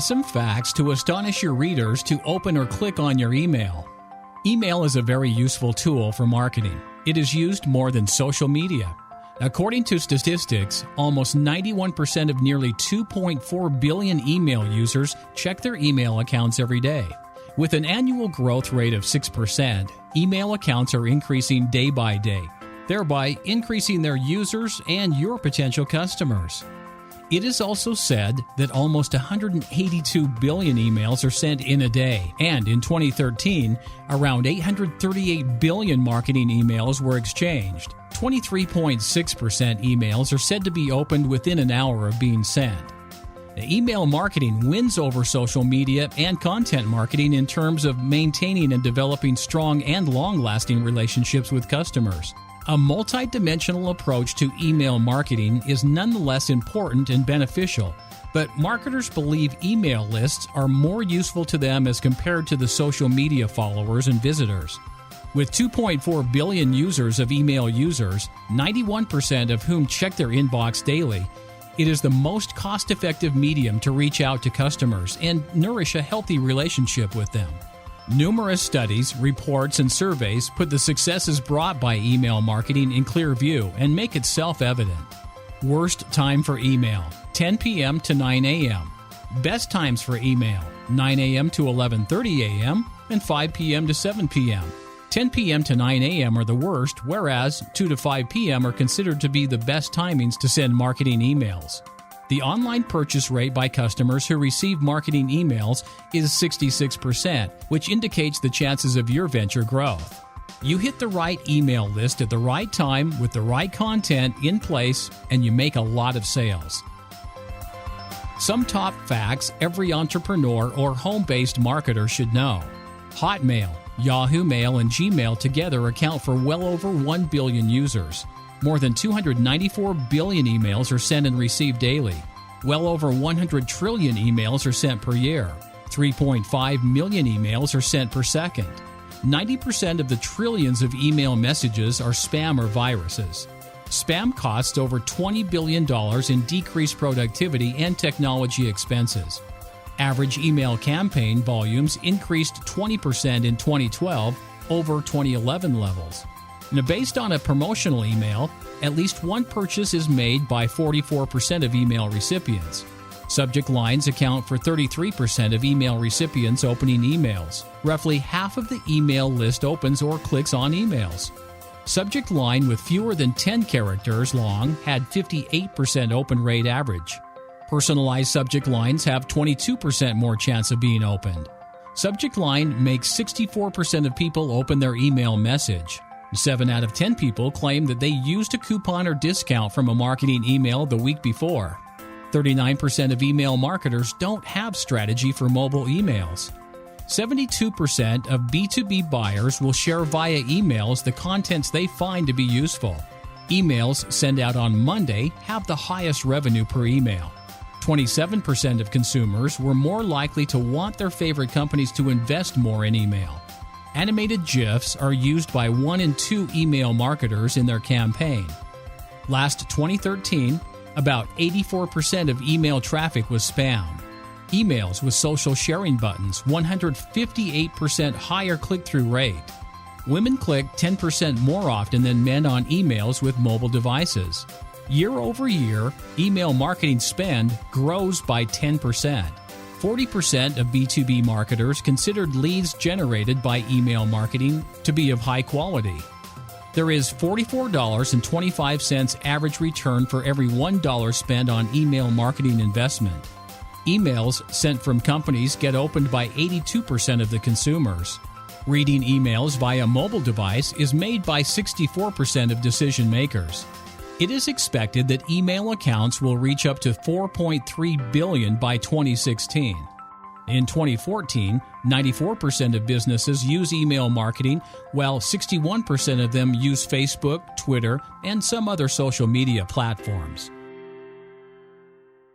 Awesome facts to astonish your readers to open or click on your email. Email is a very useful tool for marketing. It is used more than social media. According to statistics, almost 91% of nearly 2.4 billion email users check their email accounts every day. With an annual growth rate of 6%, email accounts are increasing day by day, thereby increasing their users and your potential customers. It is also said that almost 182 billion emails are sent in a day, and in 2013, around 838 billion marketing emails were exchanged. 23.6% emails are said to be opened within an hour of being sent. Email marketing wins over social media and content marketing in terms of maintaining and developing strong and long-lasting relationships with customers. A multi-dimensional approach to email marketing is nonetheless important and beneficial, but marketers believe email lists are more useful to them as compared to the social media followers and visitors. With 2.4 billion users of email users, 91% of whom check their inbox daily, it is the most cost-effective medium to reach out to customers and nourish a healthy relationship with them. Numerous studies, reports, and surveys put the successes brought by email marketing in clear view and make it self-evident. Worst time for email, 10 p.m. to 9 a.m. Best times for email, 9 a.m. to 11:30 a.m. and 5 p.m. to 7 p.m. 10 p.m. to 9 a.m. are the worst, whereas 2 to 5 p.m. are considered to be the best timings to send marketing emails. The online purchase rate by customers who receive marketing emails is 66%, which indicates the chances of your venture growth. You hit the right email list at the right time with the right content in place, and you make a lot of sales. Some top facts every entrepreneur or home-based marketer should know. Hotmail, Yahoo Mail, and Gmail together account for well over 1 billion users. More than 294 billion emails are sent and received daily. Well over 100 trillion emails are sent per year. 3.5 million emails are sent per second. 90% of the trillions of email messages are spam or viruses. Spam costs over $20 billion in decreased productivity and technology expenses. Average email campaign volumes increased 20% in 2012 over 2011 levels. Now, based on a promotional email, at least one purchase is made by 44% of email recipients. Subject lines account for 33% of email recipients opening emails. Roughly half of the email list opens or clicks on emails. Subject line with fewer than 10 characters long had 58% open rate average. Personalized subject lines have 22% more chance of being opened. Subject line makes 64% of people open their email message. 7 out of 10 people claim that they used a coupon or discount from a marketing email the week before. 39% of email marketers don't have strategy for mobile emails. 72% of B2B buyers will share via emails the contents they find to be useful. Emails sent out on Monday have the highest revenue per email. 27% of consumers were more likely to want their favorite companies to invest more in email. Animated GIFs are used by 1 in 2 email marketers in their campaign. Last 2013, about 84% of email traffic was spam. Emails with social sharing buttons, 158% higher click-through rate. Women click 10% more often than men on emails with mobile devices. Year over year, email marketing spend grows by 10%. 40% of B2B marketers considered leads generated by email marketing to be of high quality. There is $44.25 average return for every $1 spent on email marketing investment. Emails sent from companies get opened by 82% of the consumers. Reading emails via mobile device is made by 64% of decision makers. It is expected that email accounts will reach up to 4.3 billion by 2016. In 2014, 94% of businesses use email marketing, while 61% of them use Facebook, Twitter, and some other social media platforms.